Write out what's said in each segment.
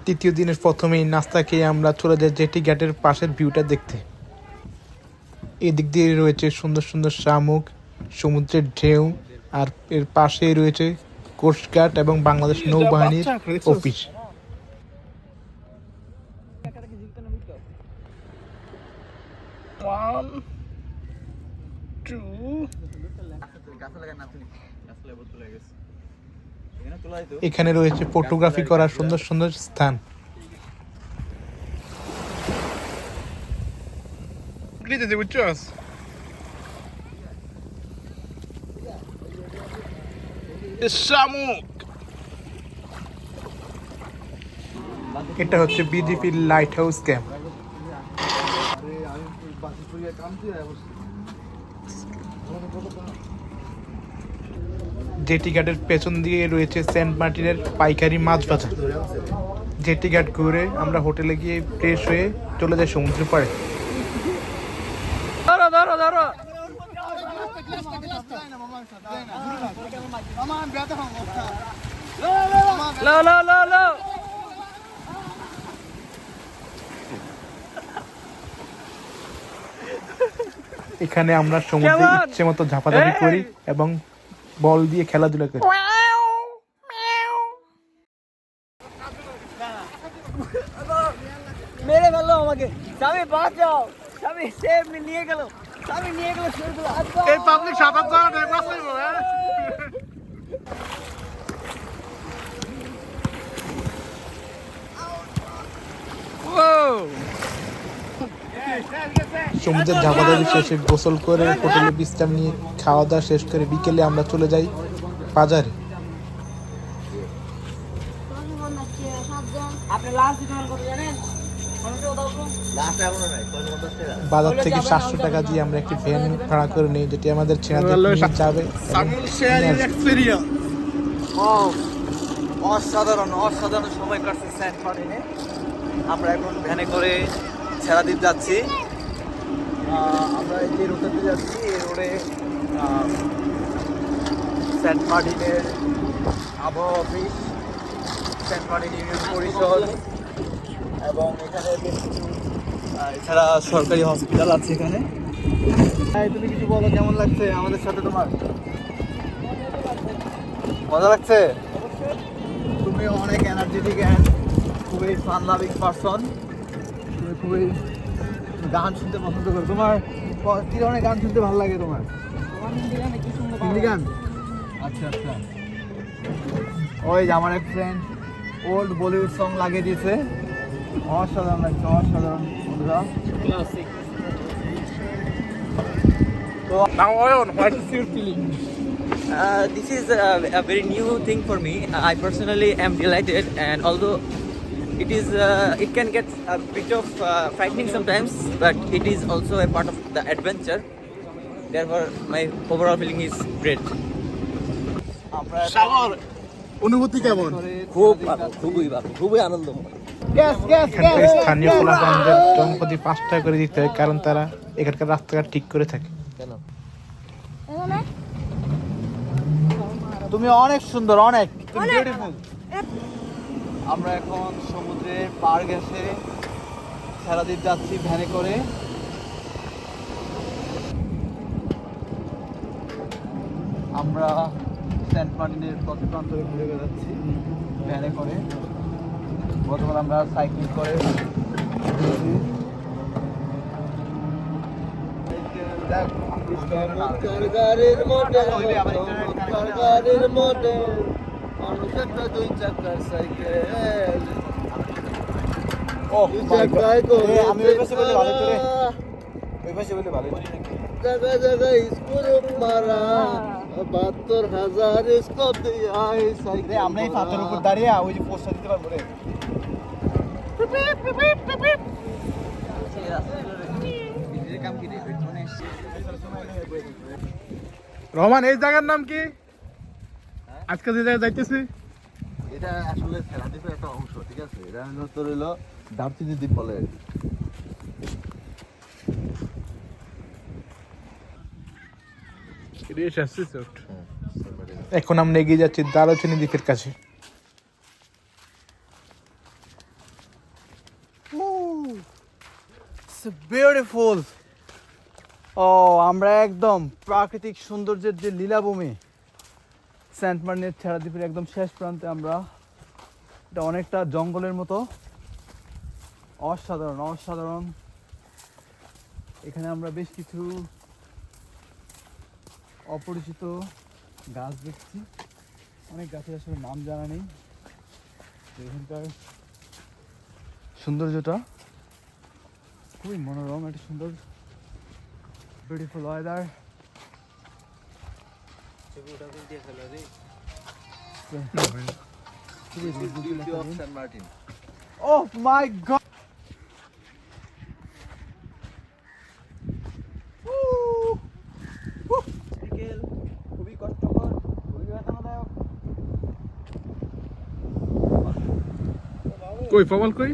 তৃতীয় দিনের প্রথমেই নাস্তা খেয়ে আমরা চলে যাই জেটি ঘাটের পাশের ভিউটা দেখতে। এদিক দিয়ে রয়েছে সুন্দর সুন্দর শামুক, সমুদ্রের ঢেউ, আর এর পাশেই রয়েছে কোস্টগার্ড এবং বাংলাদেশ নৌবাহিনীর অফিস। এখানে রয়েছে ফটোগ্রাফি করার সুন্দর সুন্দর স্থান। এটা হচ্ছে BDP light house camp. Jetty ঘাটের পেছন দিয়ে রয়েছে সেন্ট মার্টিনের পাইকারি মাছ বাজার। জেটি ঘাট ঘুরে আমরা হোটেলে গিয়ে ফ্রেশ হয়ে চলে যাই সমুদ্রের পাড়ে। এখানে আমরা সমুদ্রে ইচ্ছে মতো ঝাপাঝাপি করি এবং বল দিয়ে খেলাধুলা করি। মেরে ফেললো আমাকে, স্বামী বাঁচাও, স্বামী সেভ নিয়ে গেল, স্বামী নিয়ে গেল। এই পাবলিক সাঁতার জানা নেই, বাঁচাইবো। সমুদ্রের ঝাপাঝাপি শেষে গোসল করে হোটেলে বিশ্রাম নিয়ে খাওয়া দাওয়া শেষ করে বিকেলে আমরা চলে যাই বাজারে। বাজার থেকে 700 টাকা দিয়ে আমরা একটি ভ্যান ভাড়া করে নিই, যেটি আমাদের ছেড়ে যাবে। অসাধারণ অসাধারণ সময় কাটছে সেন্ট মার্টিনে। আমরা এখন ভ্যানে করে ছেড়াদ্বীপ যাচ্ছি। আমরা যে রুটে যাচ্ছি এই রোডে সেন্ট মার্টিনের আবহাওয়া অফিস, সেন্ট মার্টিন ইউনিয়ন পরিষদ এবং এখানে বেশ কিছু এছাড়া সরকারি হসপিটাল আছে এখানে। তুমি কিছু বলো, কেমন লাগছে আমাদের সাথে? তোমার মজা লাগছে? তুমি অনেক এনার্জেটিক অ্যান্ড খুবই ফান লাভিং পারসন। তুমি খুবই গান শুনতে পছন্দ করো। তোমার কি ধরনের গান শুনতে ভালো লাগে তোমার? হিন্দি গান? আচ্ছা আচ্ছা। ওই যে আমার এক ফ্রেন্ড ওল্ড বলিউড সং লাগিয়ে দিয়েছে, অসাধারণ লাগছে, অসাধারণ বন্ধুরা। তো Now Oyon, what is your feeling? This is a very new thing for me. I personally am delighted, and although it can get a bit of frightening sometimes, but it is also a part of the adventure. Therefore, my overall feeling is great. সাগর অনুভূতি কেমন? খুবই আনন্দময়। এখানকার স্থানীয় পোলাপানদের জনপ্রতি 5 টাকা করে দিতে হয়, কারণ তারা এখানকার রাস্তাঘাট ঠিক করে থাকে। তুমি অনেক সুন্দর, অনেক বিউটিফুল। আমরা এখন সমুদ্রের পার ঘেঁষে ছেড়াদ্বীপ যাচ্ছি ভ্যানে করে। আমরা সেন্ট মার্টিনের কত প্রান্তরে ঘুরে বেড়াচ্ছি ভ্যানে করে। গতকাল আমরা সাইক্লিং করে দুই চাকার সাইকেল। আমি ওই পাশে বলে ভালো করে, ওই পাশে বলে ভালো জায়গায় জায়গায় স্কুল মারা 72,000 স্কোপ দিয়ে আমরা এই পাথরের উপর দাঁড়িয়ে ওই যে পোস্টার দিতে পারবো রে। রহমান, এই জায়গার নাম কি? আজকে যে জায়গায় যাইতেছি এটা আসলে ছেড়াদ্বীপের একটা অংশ, ঠিক আছে? এটা তোর হলো দারচিনি দ্বীপ বলে। এখন আমরা এগিয়ে যাচ্ছি দারুচিনি দ্বীপের কাছে। বিউটিফুল। ও আমরা একদম প্রাকৃতিক সৌন্দর্যের যে লীলাভূমি সেন্ট মার্টিনের ছেড়া দ্বীপের একদম শেষ প্রান্তে আমরা। এটা অনেকটা জঙ্গলের মতো, অসাধারণ অসাধারণ। এখানে আমরা বেশ কিছু অপরিচিত গাছ দেখছি, অনেক গাছের আসলে নাম জানা নেই। এখানকার সৌন্দর্যটা খুবই মনোরম, একটা সুন্দর beautiful weather. Oh my God! খুবই কষ্টকর, খুবই বেদনাদায়ক। কই প্রবল কই?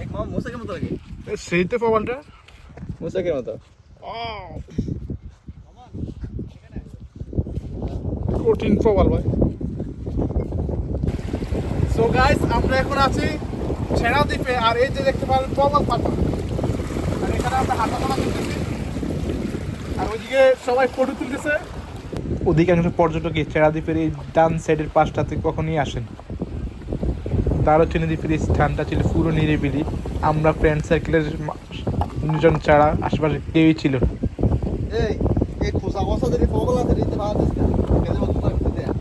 এক মামা মোসাকের মতো লাগে। সেই তো প্রবলটা। মোসাকের মতো। কঠিন প্রবল ভাই। সো গাইস, আমরা এখন আছি ছেড়া দ্বীপে, আর এই যে দেখতে পারেন প্রবল পাথর, আর এখানে আমরা হাঁটাচলা করতেছি, আর ওইদিকে সবাই ফটো তুলতেছে। অধিকাংশ পর্যটকই ছেড়া দ্বীপের এই ডান সাইডের পাশটাতে কখনই আসেন। দারুচিনি দ্বীপের এই স্থানটা ছিল পুরো নিরিবিলি। আমরা ফ্রেন্ড সার্কেলের জন ছাড়া আশেপাশে কেউই ছিল না। এই খোসা খোসা যদি প্রবল আছে দিতে পারা যাচ্ছে না, কেন মত করতে দেয়া।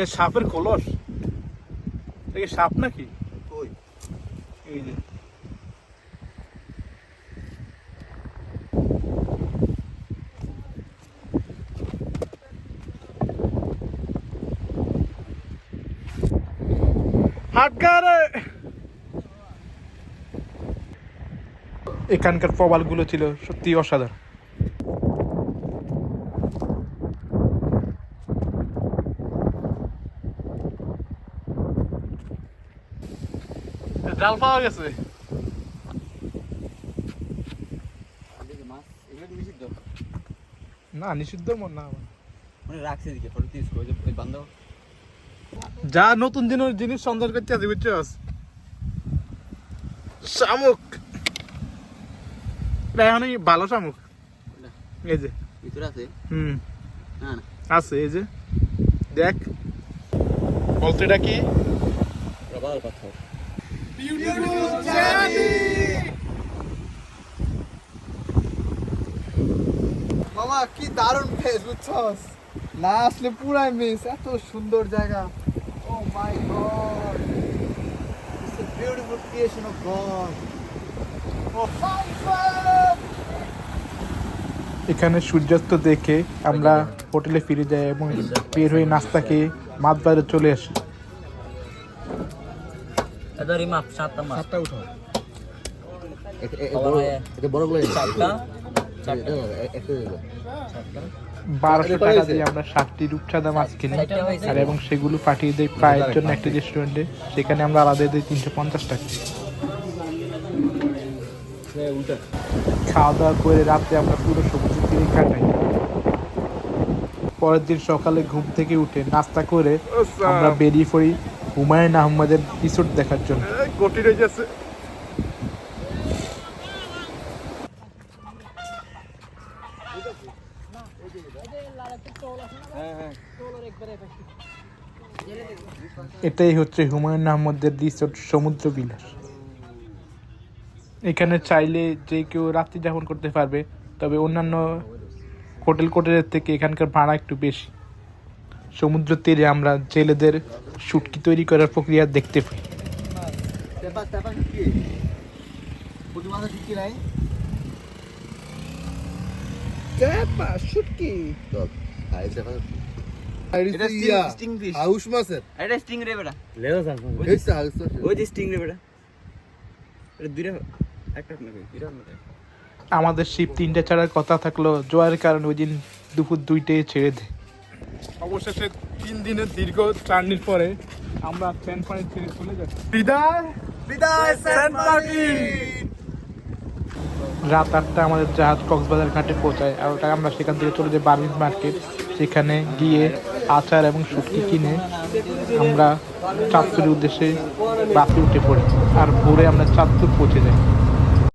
এ সাপের কলস, এটা সাপ নাকি? কই এই যে এখানকার প্রবালগুলো ছিল সত্যি অসাধারণ। জাল পাওয়া গেছে। মাছ এগুলো কি নিষিদ্ধ? না নিষিদ্ধ মন না, মানে রাখছে দিকে ফটো তিস কই যে ওই বান্ধব। যা নতুন জিনিস সন্ধান করতে আছে বুঝছস। শামুক, এখনই ভালো শামুক। এই যে ভিতরে আছে। না না আছে, এই যে দেখ। বলতো এটা কি? প্রবল পাথর। মামা কি দারুণ ফেস বুঝছস, না আসলে পুরাই মিস। এত সুন্দর জায়গা। Oh my God, it's a beautiful creation of God. Oh my God. এখানে সূর্যাস্ত দেখে আমরা হোটেলে ফিরে যাই এবং বের হয়ে নাস্তা খেয়ে মাতবারে চলে আসি। এদারি মাপ 7টা মাপ। 7টা উঠো। এটা বড় গুলো 7টা 1200 টাকা দিয়ে আমরা 7টি রূপচাঁদা মাছ কিনি, আর এবং সেগুলো পাঠিয়ে দেয় ফ্রাইয়ের জন্য একটা রেস্টুরেন্টে। সেখানে আমরা আলাদা দিই 350 টাকা। খাওয়া দাওয়া করে রাতে আমরা পুরো সমুদ্র তীরে কাটাই। পরের দিন সকালে ঘুম থেকে উঠে নাস্তা করে আমরা বেরিয়ে পড়ি হুমায়ুন আহমেদের রিসোর্ট দেখার জন্য। এটাই হচ্ছে হুমায়ুন আহমেদের রিসোর্ট সমুদ্র বিলাস। এখানে চাইলে যে কেউ রাত্রি যাপন করতে পারবে, তবে অন্যান্য হোটেলের থেকে এখানকার ভাড়া একটু বেশি। সমুদ্র তীরে আমরা জেলেদের শুটকি তৈরি করার প্রক্রিয়া দেখতে পাই। হাউস মাছের এটা স্টিং রে বেটা। ওই যে স্টিং রে বেটা। এটা দুইটা একটা না কই দুইটা না। আমাদের শিপ 3টা ছাড়ার কথা থাকলো, জোয়ারের কারণে ওই দিন দুপুর 2টায় ছেড়ে দেয়। অবশেষে 3 দিনের দীর্ঘ জার্নির পরে আমরা সেন্ট মার্টিন ছেড়ে চলে যাচ্ছি। বিদায়। বিদায় সেন্ট মার্টিন। রাত 8টা আমাদের জাহাজ কক্সবাজার ঘাটে পৌঁছায়, আর ওটা আমরা সেখান থেকে চলে যাই বার্মিজ মার্কেট। সেখানে গিয়ে আচার এবং শুটকি কিনে আমরা চাঁদপুরের উদ্দেশ্যে বাসে উঠে পড়ি, আর ভোরে আমরা চাঁদপুর পৌঁছে যাই।